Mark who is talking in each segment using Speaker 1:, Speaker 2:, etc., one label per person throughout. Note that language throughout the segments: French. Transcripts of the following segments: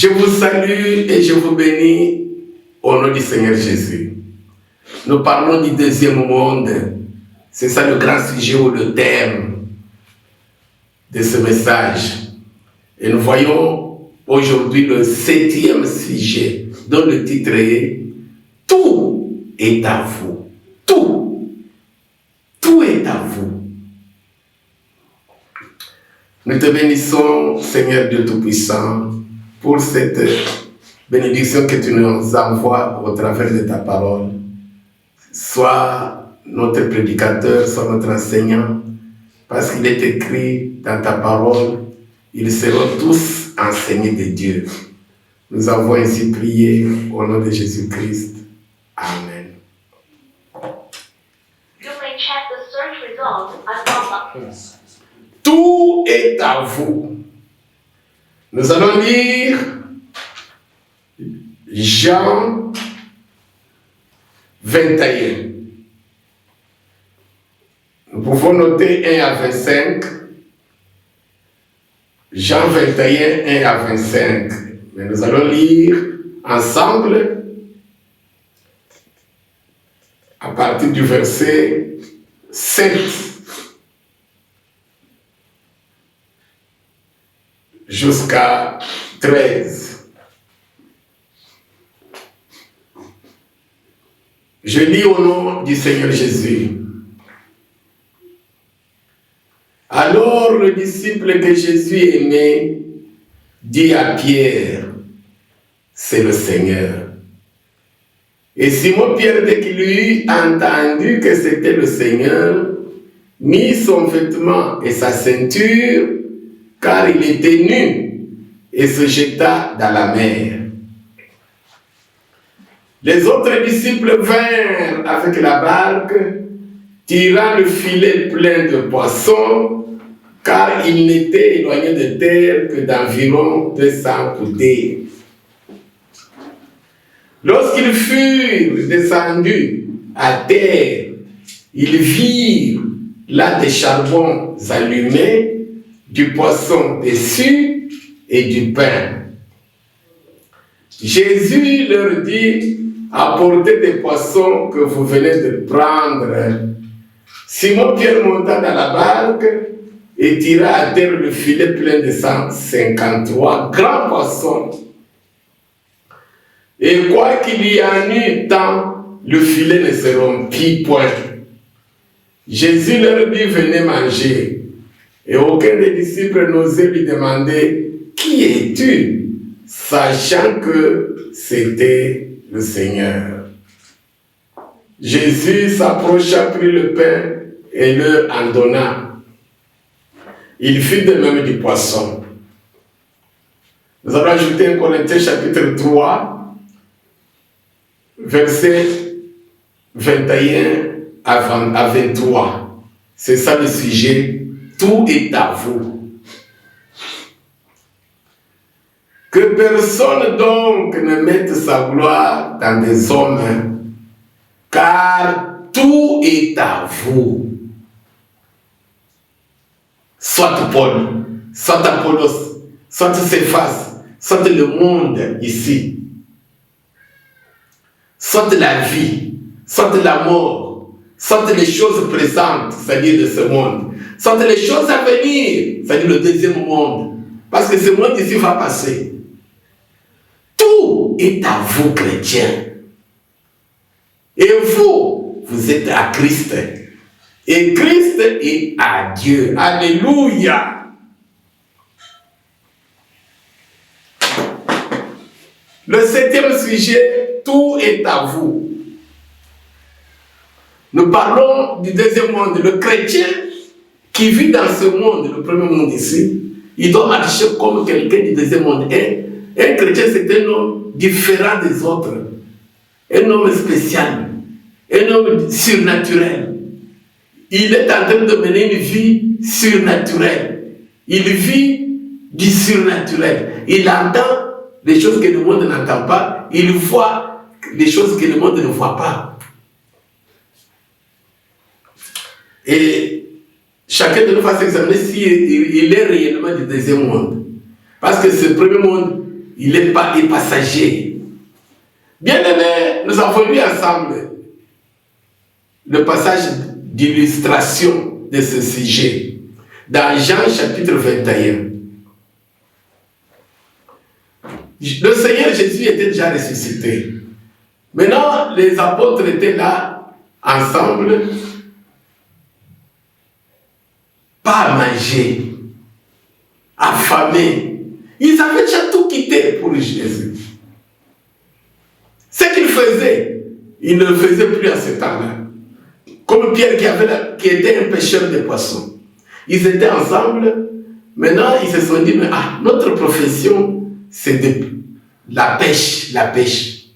Speaker 1: Je vous salue et je vous bénis au nom du Seigneur Jésus. Nous parlons du deuxième monde. C'est ça le grand sujet ou le thème de ce message. Et nous voyons aujourd'hui le 7e sujet dont le titre est « Tout est à vous ». Tout est à vous. Nous te bénissons, Seigneur Dieu Tout-Puissant, pour cette bénédiction que tu nous envoies au travers de ta parole. Sois notre prédicateur, sois notre enseignant, parce qu'il est écrit dans ta parole, ils seront tous enseignés de Dieu. Nous avons ainsi prié au nom de Jésus-Christ. Amen. Tout est à vous. Nous allons lire Jean 21. Nous pouvons noter 1 à 25. Jean 21, 1 à 25. Mais nous allons lire ensemble à partir du verset 7 jusqu'à 13. Je lis au nom du Seigneur Jésus. Alors le disciple que Jésus aimait dit à Pierre, c'est le Seigneur. Et Simon-Pierre, dès qu'il eut entendu que c'était le Seigneur, mit son vêtement et sa ceinture, car il était nu, et se jeta dans la mer. Les autres disciples vinrent avec la barque, tirant le filet plein de poissons, car ils n'étaient éloignés de terre que d'environ 200 coudées. Lorsqu'ils furent descendus à terre, ils virent là des charbons allumés, du poisson dessus et du pain. Jésus leur dit, apportez des poissons que vous venez de prendre. Simon-Pierre monta dans la barque et tira à terre le filet plein de 153 grands poissons. Et quoi qu'il y en eût tant, le filet ne se rompit point. Jésus leur dit, venez manger. Et aucun des disciples n'osait lui demander, qui es-tu? Sachant que c'était le Seigneur. Jésus s'approcha, prit le pain et leur en donna. Il fit de même du poisson. Nous allons ajouter 1 Corinthiens chapitre 3, versets 21 à 23. C'est ça le sujet. Tout est à vous. Que personne donc ne mette sa gloire dans des hommes, car tout est à vous. Soit Paul, soit Apollos, soit Céphas, soit le monde ici, soit la vie, soit la mort, soit les choses présentes, c'est-à-dire de ce monde, soit les choses à venir, c'est-à-dire le deuxième monde, parce que ce monde ici va passer. Tout est à vous, chrétiens. Et vous, vous êtes à Christ. Et Christ est à Dieu. Alléluia. Le 7e sujet, tout est à vous. Nous parlons du deuxième monde. Le chrétien qui vit dans ce monde, le premier monde ici, il doit marcher comme quelqu'un du deuxième monde. Un chrétien, c'est un homme différent des autres. Un homme spécial. Un homme surnaturel. Il est en train de mener une vie surnaturelle. Il vit du surnaturel. Il entend des choses que le monde n'entend pas. Il voit des choses que le monde ne voit pas. Et chacun de nous va s'examiner s'il est réellement du deuxième monde. Parce que ce premier monde, il est passager. Bien aimé, nous avons lu ensemble le passage d'illustration de ce sujet dans Jean chapitre 21. Le Seigneur Jésus était déjà ressuscité. Maintenant, les apôtres étaient là, ensemble, pas à manger, affamés. Ils avaient déjà tout quitté pour Jésus. Ce qu'ils faisaient, ils ne le faisaient plus à ce temps-là. Comme Pierre qui était un pêcheur de poissons. Ils étaient ensemble. Maintenant, ils se sont dit, mais notre profession, c'est de la pêche, la pêche.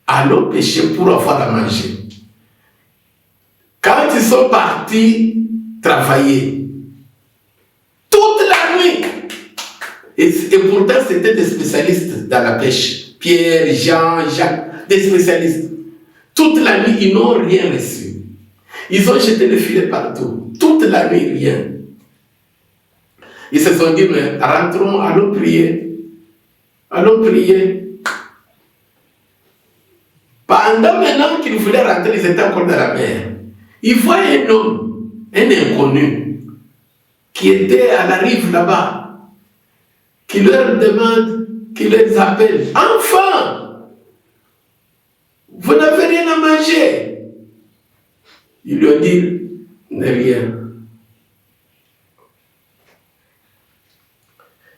Speaker 1: Allons pêcher pour avoir à manger. Quand ils sont partis travailler, toute la nuit, et pourtant c'était des spécialistes dans la pêche, Pierre, Jean, Jacques, des spécialistes. Toute la nuit, ils n'ont rien reçu. Ils ont jeté le filet partout. Toute la nuit, rien. Ils se sont dit, mais rentrons, allons prier. Allons prier. Pendant maintenant qu'ils voulaient rentrer, ils étaient encore dans la mer. Ils voient un homme, un inconnu, qui était à la rive là-bas, qui leur demande, qui les appelle. Enfants, vous n'avez rien à manger. Ils lui ont dit, rien.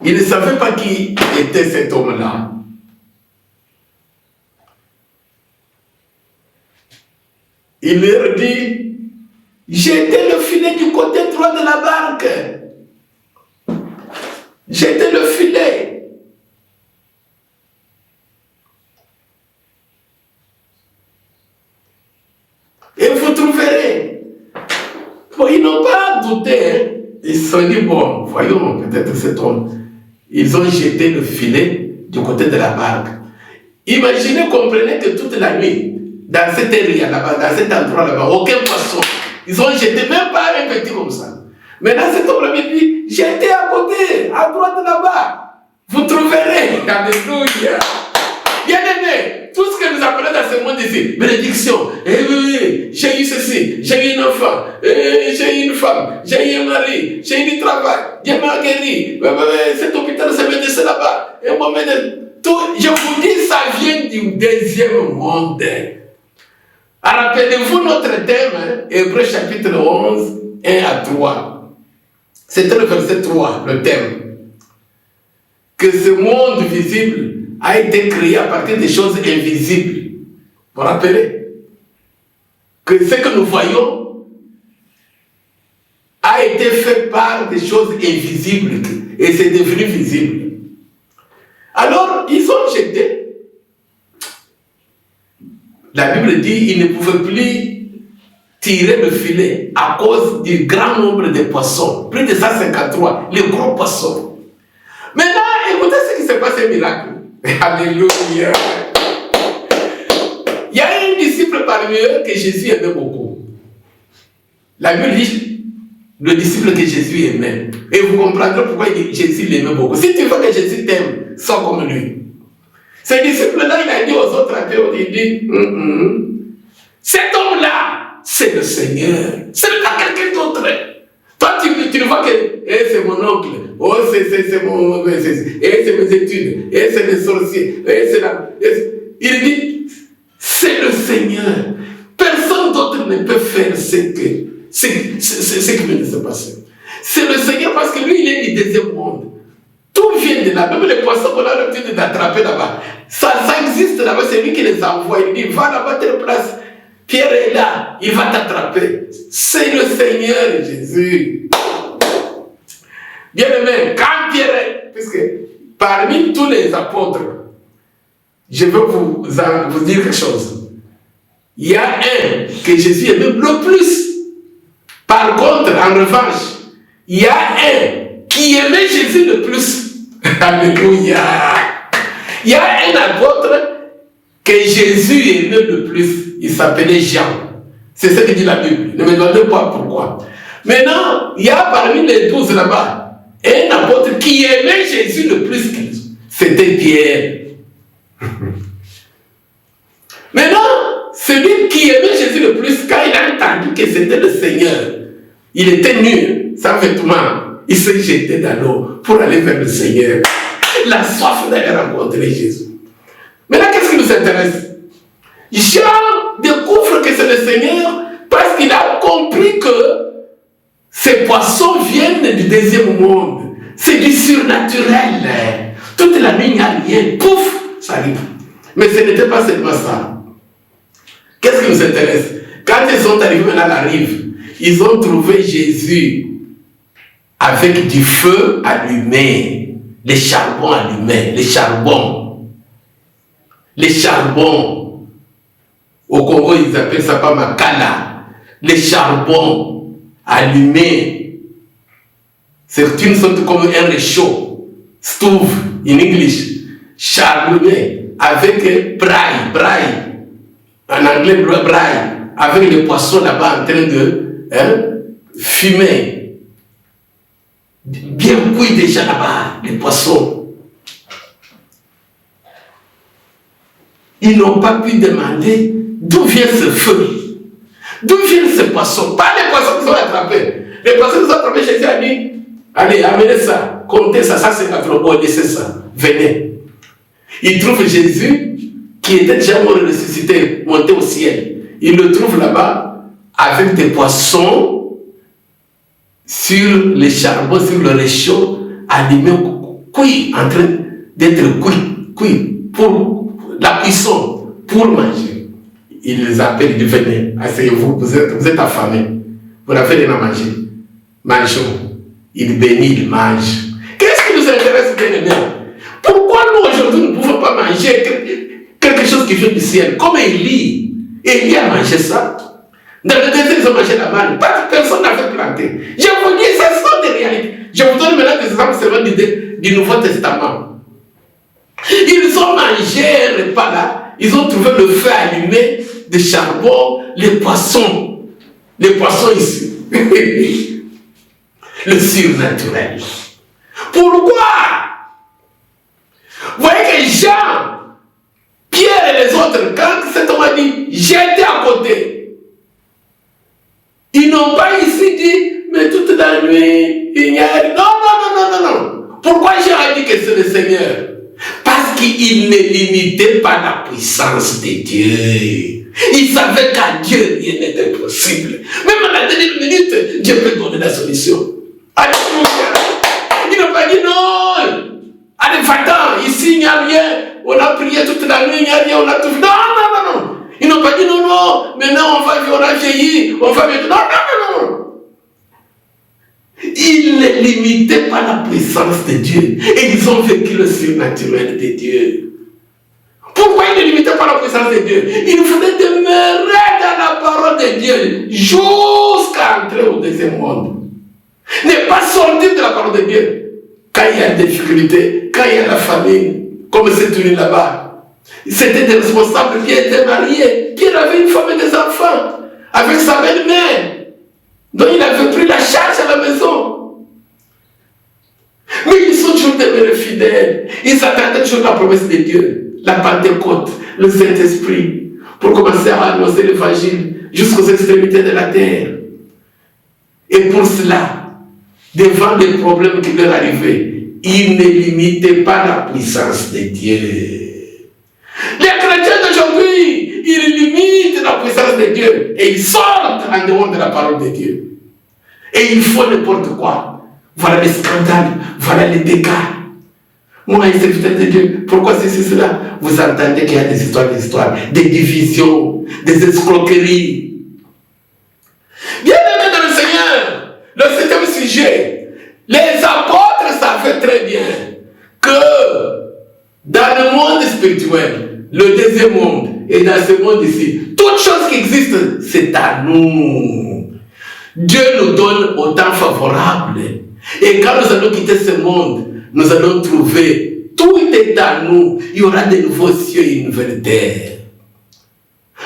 Speaker 1: Ils ne savaient pas qui était cet homme-là. Il leur dit, jetez le filet du côté droit de la barque. Jetez le filet. Et vous trouverez. Bon, ils n'ont pas douté. Hein. Ils se sont dit, bon, voyons peut-être cet homme. Ils ont jeté le filet du côté de la barque. Imaginez, comprenez que toute la nuit, dans cette area là-bas, dans cet endroit là-bas, aucun poisson. Ils ont jeté même pas un petit comme ça. Maintenant, cet homme-là me dit, jetez à côté, à droite là-bas. Vous trouverez. Alléluia. Bien aimé, tout ce que nous appelons dans ce monde ici, bénédiction, j'ai eu ceci, j'ai eu un enfant, j'ai eu une femme, j'ai eu un mari, j'ai eu du travail, Dieu m'a guéri, cet hôpital se met de là-bas, et moi, tout, je vous dis, ça vient du deuxième monde. Rappelez-vous notre thème, Hébreux chapitre 11, 1 à 3. C'était le verset 3, le thème. Que ce monde visible a été créé à partir des choses invisibles. Vous vous rappelez? Que ce que nous voyons a été fait par des choses invisibles et c'est devenu visible. Alors, ils ont jeté. La Bible dit qu'ils ne pouvaient plus tirer le filet à cause du grand nombre de poissons. Plus de 153, les gros poissons. Maintenant, écoutez ce qui se passe, un miracle. Alléluia. Il y a un disciple parmi eux que Jésus aimait beaucoup. La Bible dit le disciple que Jésus aimait. Et vous comprendrez pourquoi Jésus l'aimait beaucoup. Si tu veux que Jésus t'aime, sois comme lui. Ce disciple-là, il a dit aux autres athées, il dit, cet homme-là, c'est le Seigneur. Ce n'est pas quelqu'un d'autre. Toi, tu ne vois que c'est mon oncle, c'est mon... c'est mes études, c'est les sorciers, il dit, c'est le Seigneur. Personne d'autre ne peut faire ce qui vient de se passer. C'est le Seigneur parce que lui, il est du deuxième monde. Tout vient de là. Même les poissons qu'on a l'habitude d'attraper là-bas, ça existe là-bas, c'est lui qui les envoie. Il dit, va là-bas, telle place. Pierre est là, il va t'attraper. C'est le Seigneur Jésus. Bien aimé, quand Pierre est, puisque parmi tous les apôtres, je veux vous dire quelque chose. Il y a un que Jésus aimait le plus. Par contre, en revanche, il y a un qui aimait Jésus le plus. Alléluia. Il y a un apôtre que Jésus aimait le plus. Il s'appelait Jean. C'est ce que dit la Bible. Ne me demandez pas pourquoi. Maintenant, il y a parmi les 12 là-bas un apôtre qui aimait Jésus le plus. c'était Pierre. Maintenant, celui qui aimait Jésus le plus, quand il a entendu que c'était le Seigneur, il était nu, sans vêtements, il s'est jeté dans l'eau pour aller vers le Seigneur. La soif d'aller rencontrer Jésus. Maintenant, qu'est-ce qui nous intéresse? Jean découvre que c'est le Seigneur parce qu'il a compris que ces poissons viennent du deuxième monde. C'est du surnaturel. Toute la nuit, il n'y a rien. Pouf, ça arrive. Mais ce n'était pas seulement ça. Qu'est-ce qui nous intéresse? Quand ils sont arrivés maintenant à la rive, ils ont trouvé Jésus avec du feu allumé, les charbons allumés, les charbons. Les charbons. Au Congo, ils appellent ça pas makala. Les charbons allumés. C'est une sorte comme un réchaud. Stove, in English. Charbonné, avec braille. En anglais, braille. Avec les poissons là-bas en train de fumer. Bien cuit déjà là-bas, les poissons. Ils n'ont pas pu demander d'où vient ce feu. D'où viennent ces poissons? Pas les poissons qui sont attrapés. Les poissons qui sont attrapés, Jésus a dit, allez, amenez ça, comptez ça, ça c'est notre bon, laissez ça, venez. Ils trouvent Jésus, qui était déjà mort et ressuscité, monté au ciel. Ils le trouvent là-bas, avec des poissons, sur les charbons, sur le réchaud, allumé, cuit, en train d'être cuit, pour la cuisson, pour manger. Il les appelle, il dit, venez, asseyez-vous, vous êtes affamés, vous n'avez rien à manger, mangeons. Il bénit, il mange. Qu'est-ce qui nous intéresse, bien aimé? Pourquoi nous aujourd'hui ne pouvons pas manger quelque chose qui vient du ciel, comme Élie? Élie a mangé ça. Dans le désert, ils ont mangé la manne. Personne n'avait planté. Je vous dis, ce sont des réalités. Je vous donne maintenant des exemples seulement du Nouveau Testament. Ils ont mangé un repas là. Ils ont trouvé le feu allumé, des charbons, les poissons. Les poissons ici. Le surnaturel. Pourquoi? Vous voyez que Jean, Pierre et les autres, quand cet homme a dit, j'étais à côté. Ils n'ont pas ici dit, mais toute la nuit, il n'y a rien. Non. Pourquoi Jean a dit que c'est le Seigneur? Parce qu'il ne limitait pas la puissance de Dieu. Il savait qu'à Dieu, rien n'était possible. Même à la dernière minute, Dieu peut donner la solution. Alléluia. Il n'a pas dit non. Allez, va-t'en, ici il n'y a rien. On a prié toute la nuit, il n'y a rien, on a tout fait. Non. Ils n'ont pas dit non. Maintenant on va vieillir, on va vieillir. Non. Ils ne limitaient pas la puissance de Dieu. Et ils ont vécu le surnaturel de Dieu. Pourquoi ils ne limitaient pas la puissance de Dieu? Il fallait demeurer dans la parole de Dieu jusqu'à entrer au deuxième monde. Ne pas sortir de la parole de Dieu. Quand il y a des difficultés, quand il y a la famine, comme cette nuit là-bas. C'était des responsables qui étaient mariés, qui avaient une femme et des enfants, avec sa belle-mère, dont il avait pris la charge à la maison. Mais ils sont toujours demeurés fidèles. Ils attendaient toujours la promesse de Dieu, la Pentecôte, le Saint-Esprit, pour commencer à annoncer l'évangile jusqu'aux extrémités de la terre. Et pour cela, devant les problèmes qui leur arrivaient, ils ne limitaient pas la puissance de Dieu. Les chrétiens d'aujourd'hui, ils limitent la puissance de Dieu et ils sortent en dehors de la parole de Dieu. Et ils font n'importe quoi. Voilà les scandales, voilà les dégâts. Moi, les serviteurs de Dieu, pourquoi c'est cela? Vous entendez qu'il y a des histoires, des divisions, des escroqueries. Bien-aimés dans le Seigneur, le 7e sujet, les apôtres savaient très bien que dans le monde spirituel, le deuxième monde, et dans ce monde ici, toute chose qui existe, c'est à nous. Dieu nous donne au temps favorable. Et quand nous allons quitter ce monde, nous allons trouver, tout est à nous. Il y aura de nouveaux cieux et une nouvelle terre.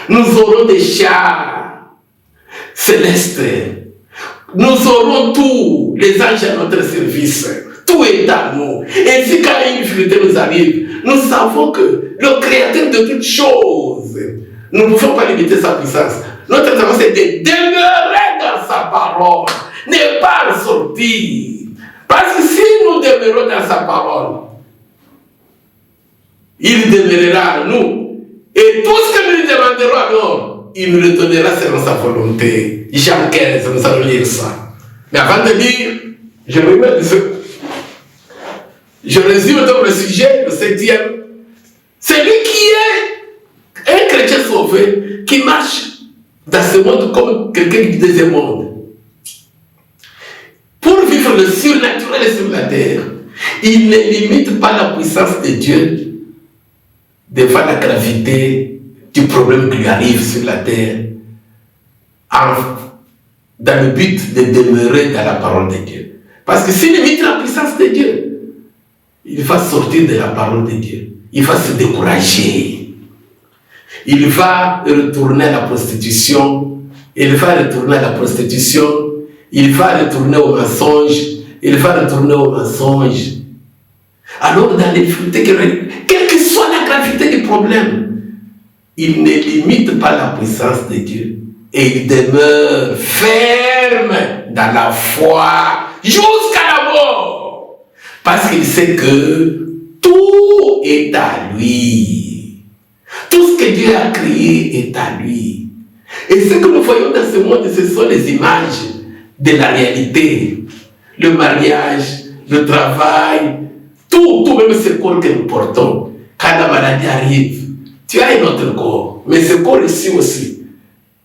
Speaker 1: Nous aurons des chars célestes. Nous aurons tous les anges à notre service. Tout Tout est à nous. Et si quand une difficulté nous arrive, nous savons que le Créateur de toutes choses, nous ne pouvons pas limiter sa puissance. Notre travail, c'est de demeurer dans sa parole, ne pas en sortir. Parce que si nous demeurons dans sa parole, il demeurera en nous. Et tout ce que nous lui demanderons alors, il nous le donnera selon sa volonté. Jean 15, nous allons lire ça. Mais avant de lire, je résume donc le sujet, le 7e. C'est lui qui est un chrétien sauvé, qui marche dans ce monde comme quelqu'un du deuxième monde. Pour vivre le surnaturel sur la terre, il ne limite pas la puissance de Dieu devant la gravité du problème qui lui arrive sur la terre, dans le but de demeurer dans la parole de Dieu. Parce que s'il limite la puissance de Dieu, il va sortir de la parole de Dieu. Il va se décourager. Il va retourner à la prostitution. Il va retourner à la prostitution. Il va retourner au mensonge. Il va retourner au mensonge. Alors, dans les difficultés, quelle que soit la gravité du problème, il ne limite pas la puissance de Dieu. Et il demeure ferme dans la foi jusqu'à la mort. Parce qu'il sait que tout est à lui. Tout ce que Dieu a créé est à lui. Et ce que nous voyons dans ce monde, ce sont les images de la réalité. Le mariage, le travail, tout même ce corps que nous portons. Quand la maladie arrive, tu as un autre corps, mais ce corps ici aussi.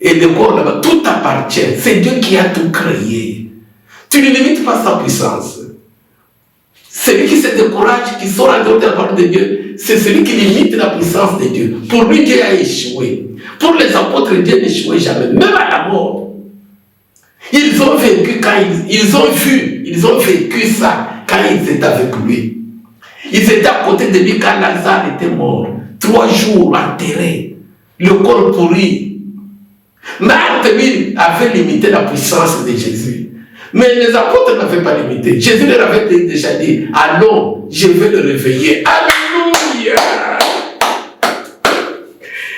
Speaker 1: Et le corps là-bas, tout appartient. C'est Dieu qui a tout créé. Tu ne limites pas sa puissance. Celui qui se décourage, qui sort en dehors de la parole de Dieu, c'est celui qui limite la puissance de Dieu. Pour lui, Dieu a échoué. Pour les apôtres, Dieu n'échouait jamais, même à la mort. Ils ont vécu quand ils ont vécu ça quand ils étaient avec lui. Ils étaient à côté de lui quand Lazare était mort. 3 jours enterré, le corps pourri. Marthe, lui, avait limité la puissance de Jésus. Mais les apôtres n'avaient pas limité. Jésus leur avait déjà dit, allons, je vais le réveiller. Alléluia!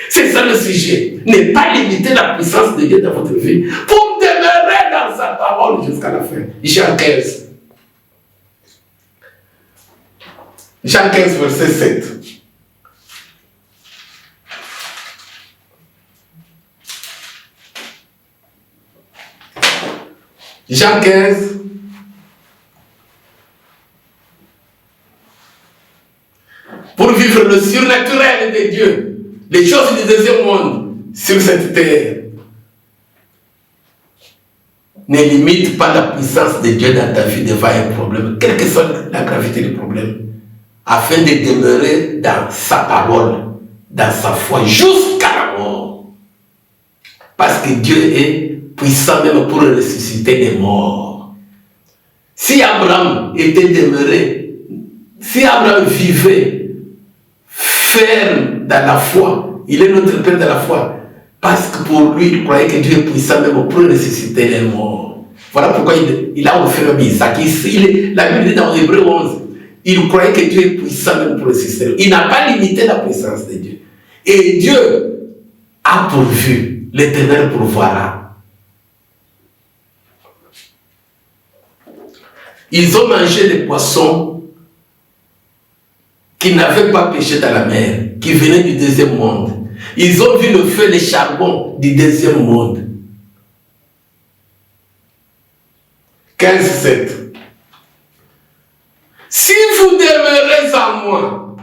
Speaker 1: C'est ça le sujet. Ne pas limiter la puissance de Dieu dans votre vie pour demeurer dans sa parole jusqu'à la fin. Jean 15. Jean 15, verset 7. Jean 15, pour vivre le surnaturel de Dieu, les choses du deuxième monde sur cette terre, ne limite pas la puissance de Dieu dans ta vie devant un problème, quelle que soit la gravité du problème, afin de demeurer dans sa parole, dans sa foi, jusqu'à la mort. Parce que Dieu est puissant même pour ressusciter les morts. Si Abraham était demeuré, si Abraham vivait ferme dans la foi, il est notre Père dans la foi, parce que pour lui, il croyait que Dieu est puissant même pour ressusciter les morts. Voilà pourquoi il a offert Isaac. La Bible dit dans Hébreux 11, il croyait que Dieu est puissant même pour ressusciter. Il n'a pas limité la puissance de Dieu. Et Dieu a pourvu, l'Éternel pourvoira. Ils ont mangé les poissons qui n'avaient pas pêché dans la mer, qui venaient du deuxième monde. Ils ont vu le feu, les charbons du deuxième monde. 15-7. Si vous demeurez en moi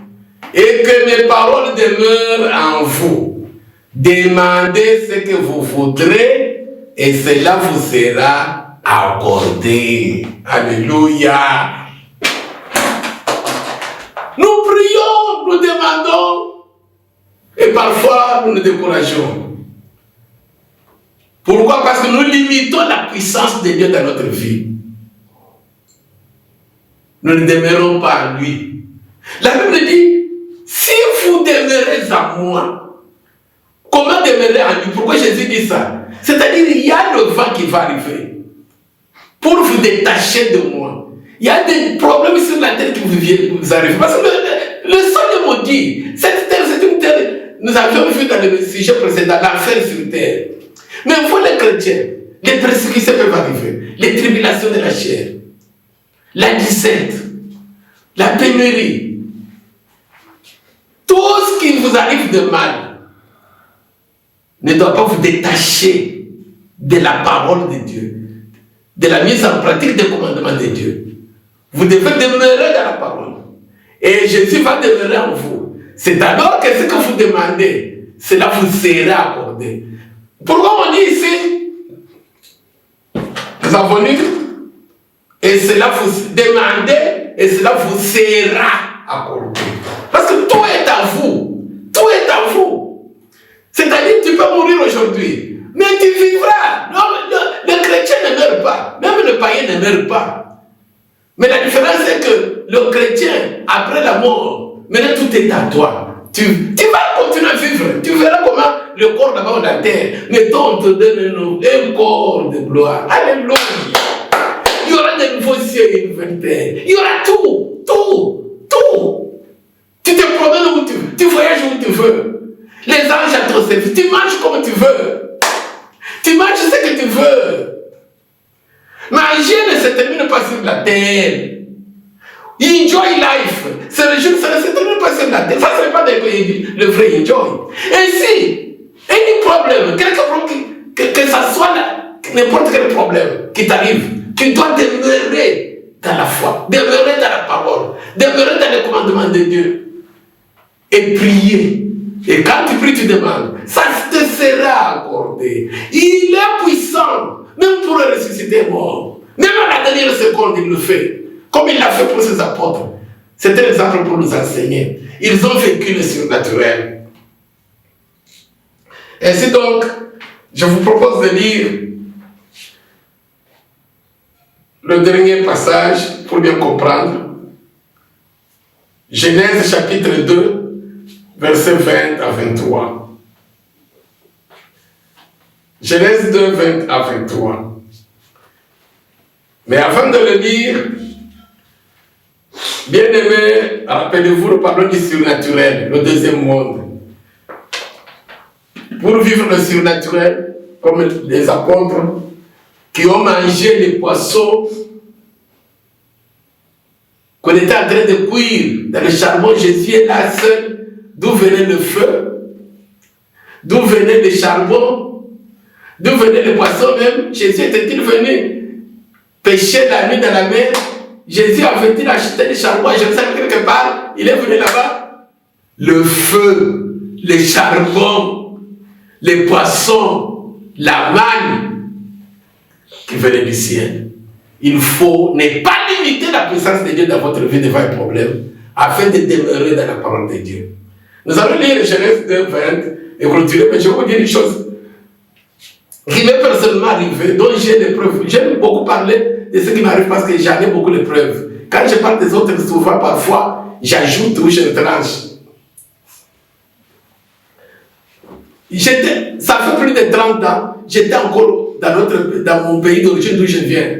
Speaker 1: et que mes paroles demeurent en vous, demandez ce que vous voudrez et cela vous sera accordé. Alléluia. Nous prions, nous demandons et parfois nous nous décourageons. Pourquoi? Parce que nous limitons la puissance de Dieu dans notre vie. Nous ne demeurons pas en lui. La Bible dit, si vous demeurez en moi, comment demeurer en lui? Pourquoi Jésus dit ça? C'est-à-dire, il y a le vent qui va arriver pour vous détacher de moi. il y a des problèmes sur la terre qui vous arrivent. Parce que le sol est maudit. Cette terre, c'est une terre. Nous avions vu dans le sujet précédent l'enfer sur terre. Mais vous, les chrétiens, les persécutions peuvent arriver, les tribulations de la chair, la disette, la pénurie, tout ce qui vous arrive de mal ne doit pas vous détacher de la parole de Dieu, de la mise en pratique des commandements de Dieu. Vous devez demeurer dans la parole. Et Jésus va demeurer en vous. C'est alors que ce que vous demandez, cela vous sera accordé. Pourquoi on dit ici, nous avons lu, et cela vous demandez, et cela vous sera accordé. Parce que tout est à vous. Tout est à vous. C'est-à-dire que tu peux mourir aujourd'hui, mais tu vivras. Non, le chrétien ne meurt pas. Même le païen ne meurt pas. Mais la différence c'est que le chrétien, après la mort, maintenant tout est à toi. Tu vas continuer à vivre. Tu verras comment le corps d'abord de la terre, mais toi on te donne un corps de gloire. Alléluia. Il y aura des nouveaux cieux et une nouvelle terre. Il y aura tout. Tu te promènes où tu veux. Tu voyages où tu veux. Les anges à ton service. Tu manges comme tu veux. Tu manges ce que tu veux. Manger ne se termine pas sur la terre. Enjoy life. Se réjouir, ça ne se termine pas sur la terre. Ça, ce n'est pas le vrai enjoy. Ainsi, un problème, que ça soit n'importe quel problème qui t'arrive, tu dois demeurer dans la foi, demeurer dans la parole, demeurer dans les commandements de Dieu et prier. Et quand tu pries, tu demandes, ça te sera accordé. Il est puissant, même pour ressusciter mort. Même à la dernière seconde, il le fait. Comme il l'a fait pour ses apôtres. C'était l'exemple pour nous enseigner. Ils ont vécu le surnaturel. Ainsi donc, je vous propose de lire le dernier passage pour bien comprendre. Genèse chapitre 2, versets 20 à 23. Genèse 2, 20 à 23. Mais avant de le lire, bien-aimés, rappelez-vous, nous parlons du surnaturel, le deuxième monde. Pour vivre le surnaturel, comme les apôtres qui ont mangé les poissons qu'on était en train de cuire dans le charbon, Jésus est là seul. D'où venait le feu? D'où venait le charbon? D'où venait le poisson même? Jésus était-il venu pêcher la nuit dans la mer? Jésus avait-il acheté le charbon à Jérusalem quelque part? Il est venu là-bas. Le feu, le charbon, les poissons, la manne qui venait du ciel. Il faut ne pas limiter la puissance de Dieu dans votre vie devant un problème, afin de demeurer dans la parole de Dieu. Nous allons lire Genèse 2, 20 et clôturer, mais je vais vous dire une chose qui m'est personnellement arrivée, dont j'ai des preuves. J'aime beaucoup parler de ce qui m'arrive parce que j'en ai beaucoup de preuves. Quand je parle des autres, souvent, parfois, j'ajoute ou je tranche. Ça fait plus de 30 ans, j'étais encore dans mon pays d'origine d'où je viens,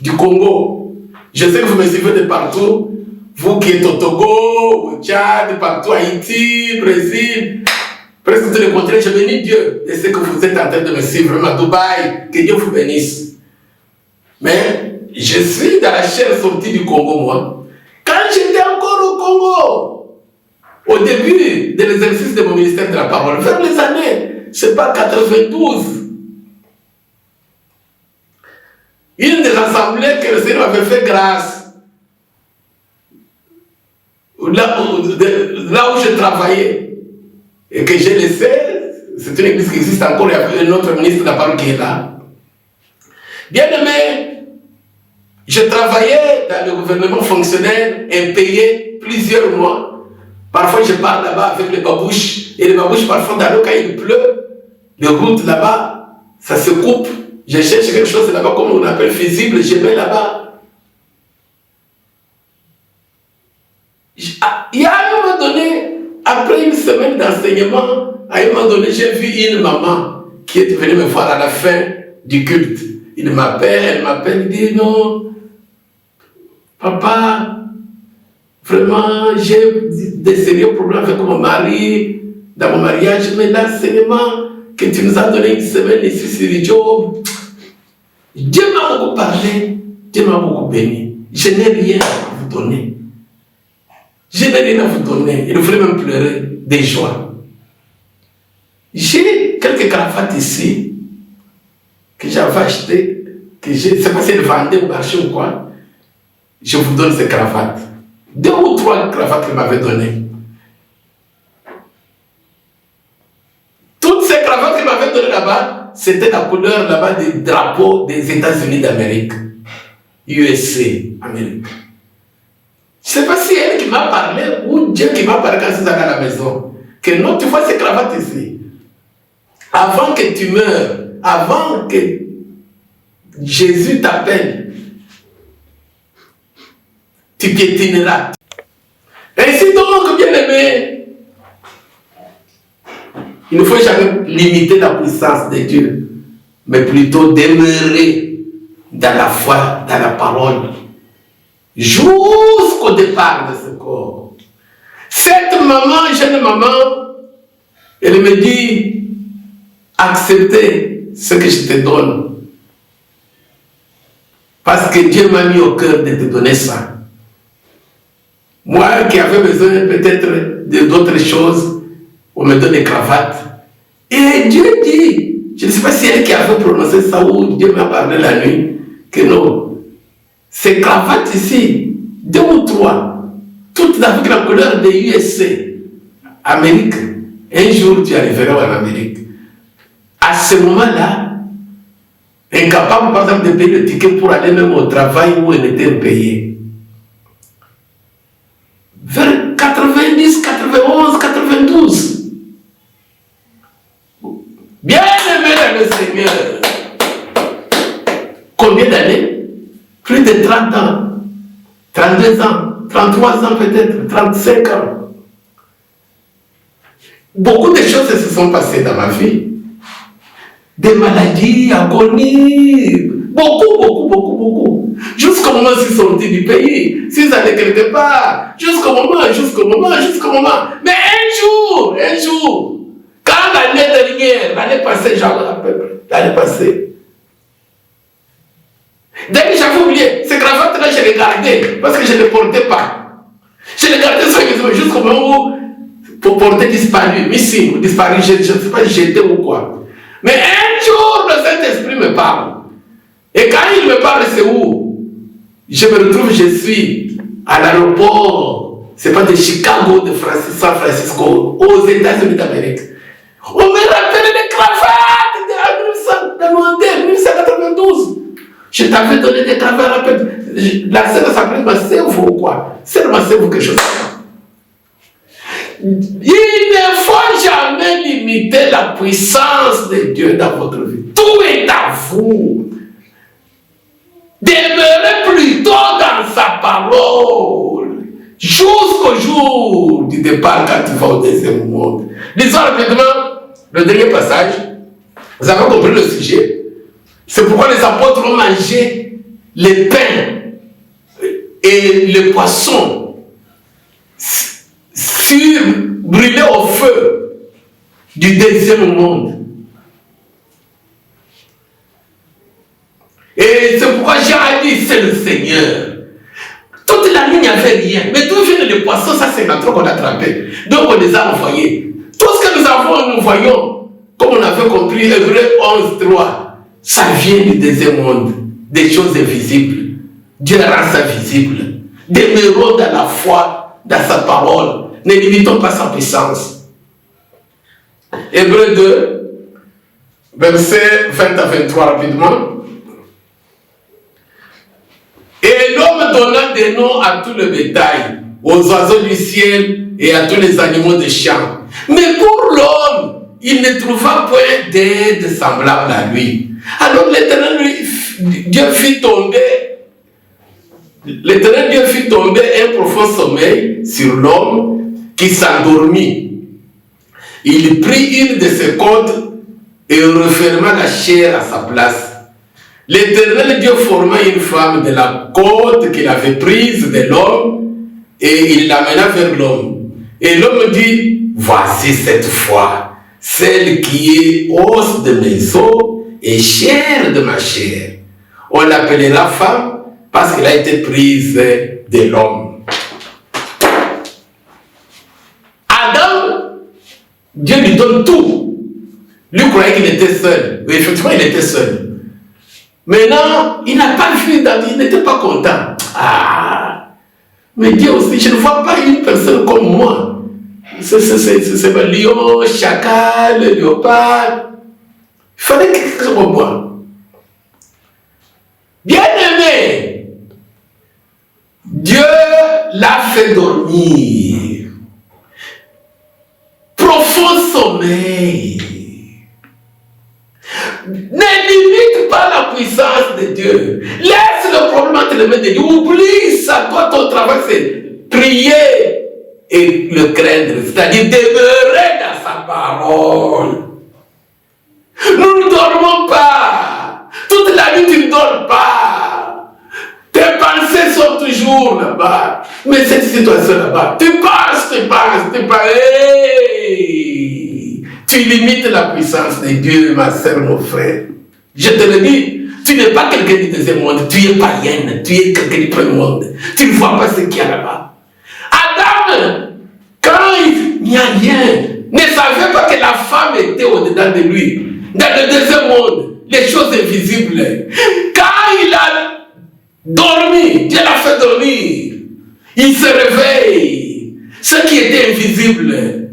Speaker 1: du Congo. Je sais que vous me suivez de partout. Vous qui êtes au Togo, au Tchad, partout, Haïti, Brésil, presque tous les contrées, je bénis Dieu de ce que vous êtes en train de me suivre, même à Dubaï, que Dieu vous bénisse. Mais je suis dans la chair sortie du Congo, moi. Quand j'étais encore au Congo, au début de l'exercice de mon ministère de la parole, vers les années, je ne sais pas, 92, une des assemblées que le Seigneur avait fait grâce, là où je travaillais et que j'ai laissé, c'est une église qui existe encore, il y a un autre ministre de la parole qui est là. Bien aimé, je travaillais dans le gouvernement fonctionnel impayé plusieurs mois. Parfois je pars là-bas avec les babouches, et les babouches parfois dans le cas il pleut, les routes là-bas, ça se coupe. Je cherche quelque chose là-bas comme on appelle fusible, je vais là-bas. Il y a un moment donné, après une semaine d'enseignement, à un moment donné, j'ai vu une maman qui est venue me voir à la fin du culte. Elle m'appelle, il dit non, papa, vraiment, j'ai des sérieux problèmes avec mon mari, dans mon mariage, mais l'enseignement que tu nous as donné une semaine ici sur Job, Dieu m'a beaucoup parlé, Dieu m'a beaucoup béni. Je n'ai rien à vous donner. Je n'ai rien à vous donner. Il voulait même pleurer de joie. J'ai quelques cravates ici que j'avais achetées, que je ne sais pas si elles vendaient au marché ou quoi. Je vous donne ces cravates. 2 ou 3 cravates qu'il m'avait données. Toutes ces cravates qu'il m'avait données là-bas, c'était la couleur là-bas des drapeaux des États-Unis d'Amérique. USA, Amérique. Je ne sais pas si elle qui m'a parlé ou Dieu qui m'a parlé quand je suis allé à la maison. Que non, tu vois ces cravates ici. Avant que tu meurs, avant que Jésus t'appelle, tu piétineras. Ainsi donc, bien aimé, il ne faut jamais limiter la puissance de Dieu, mais plutôt demeurer dans la foi, dans la parole, jusqu'au départ de ce corps. Cette maman, jeune maman, elle me dit, acceptez ce que je te donne. Parce que Dieu m'a mis au cœur de te donner ça. Moi qui avais besoin peut-être d'autres choses, on me donne des cravates. Et Dieu dit, je ne sais pas si elle qui avait prononcé ça ou Dieu m'a parlé la nuit, que non, ces cravates ici, 2 ou 3, toutes avec la couleur des USA, Amérique, un jour tu arriveras en Amérique. À ce moment-là, incapable par exemple de payer le ticket pour aller même au travail où elle était payée. Vers 90, 91, 92. Bien aimé dans le Seigneur. Combien d'années? Plus de 30 ans, 32 ans, 33 ans peut-être, 35 ans. Beaucoup de choses se sont passées dans ma vie. Des maladies, agonies, beaucoup. Jusqu'au moment où ils sont sortis du pays, s'ils allaient quelque part, jusqu'au moment. Mais un jour, quand l'année dernière, l'année passée, j'en rappelle, l'année passée, dès que j'avais oublié, ces cravates-là, je les gardais, parce que je ne les portais pas. Je les gardais jusqu'au moment où, pour porter disparu, missing, ou disparu, je ne sais pas, jeté ou quoi. Mais un jour, le Saint-Esprit me parle. Et quand il me parle, c'est où? Je me retrouve, je suis à l'aéroport, c'est pas de Chicago, de San Francisco, aux États-Unis d'Amérique. On me rappelle les cravates de 1992. Je t'avais donné des cravates, la scène s'appelait Massevo ou quoi? C'est Massevo quelque chose. Il ne faut jamais limiter la puissance de Dieu dans votre vie. Tout est à vous. Demeurez plutôt dans sa parole jusqu'au jour du départ quand tu vas au deuxième monde. Lisons rapidement le dernier passage. Vous avez compris le sujet. C'est pourquoi les apôtres ont mangé les pains et les poissons brûlés au feu du deuxième monde. Et c'est pourquoi Jean a dit, c'est le Seigneur. Toute la nuit, il n'y avait rien. Mais d'où viennent les poissons? Ça, c'est notre qu'on a attrapé. Donc, on les a envoyés. Tout ce que nous avons, nous voyons, comme on avait compris, Hébreux 11, 3, ça vient du deuxième monde, des choses invisibles. Dieu rend ça visible. Demeurons dans la foi, dans sa parole. Ne limitons pas sa puissance. Hébreux 2, versets 20 à 23 rapidement. Et l'homme donna des noms à tout le bétail, aux oiseaux du ciel et à tous les animaux des champs. Mais pour l'homme, il ne trouva point d'aide semblable à lui. Alors l'Éternel Dieu fit tomber un profond sommeil sur l'homme qui s'endormit. Il prit une de ses cordes et referma la chair à sa place. l'Éternel Dieu forma une femme de la côte qu'il avait prise de l'homme et il l'amena vers l'homme. Et l'homme dit, voici cette fois, celle qui est os de mes os et chair de ma chair. On l'appellera femme parce qu'elle a été prise de l'homme. Adam, Dieu lui donne tout. Lui croyait qu'il était seul. Mais effectivement, il était seul. Maintenant, il n'a pas vu David, il n'était pas content. Ah, mais Dieu aussi, je ne vois pas une personne comme moi. C'est le lion, chacal, le léopard. Il fallait quelque chose comme moi. Bien aimé, Dieu l'a fait dormir. Profond sommeil. Ne limite pas la puissance de Dieu. Laisse le problème entre les mains de Dieu. Oublie ça. Toi, ton travail, c'est prier et le craindre. C'est-à-dire demeurer dans sa parole. Nous ne dormons pas. Toute la nuit, tu ne dors pas. Tes pensées sont toujours là-bas. Mais cette situation là-bas, tu penses. Hey! Tu limites la puissance de Dieu, ma soeur, mon frère. Je te le dis, tu n'es pas quelqu'un du deuxième monde, tu es païenne, tu es quelqu'un du premier monde. Tu ne vois pas ce qu'il y a là-bas. Adam, quand il n'y a rien, ne savait pas que la femme était au-dedans de lui. Dans le deuxième monde, les choses invisibles. Quand il a dormi, Dieu l'a fait dormir. Il se réveille. Ce qui était invisible,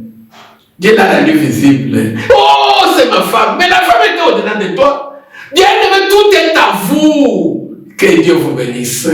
Speaker 1: Dieu l'a rendu visible. Oh, c'est ma femme. Mais la femme était au-dedans de toi. Bien aimé, tout est à vous. Que Dieu vous bénisse.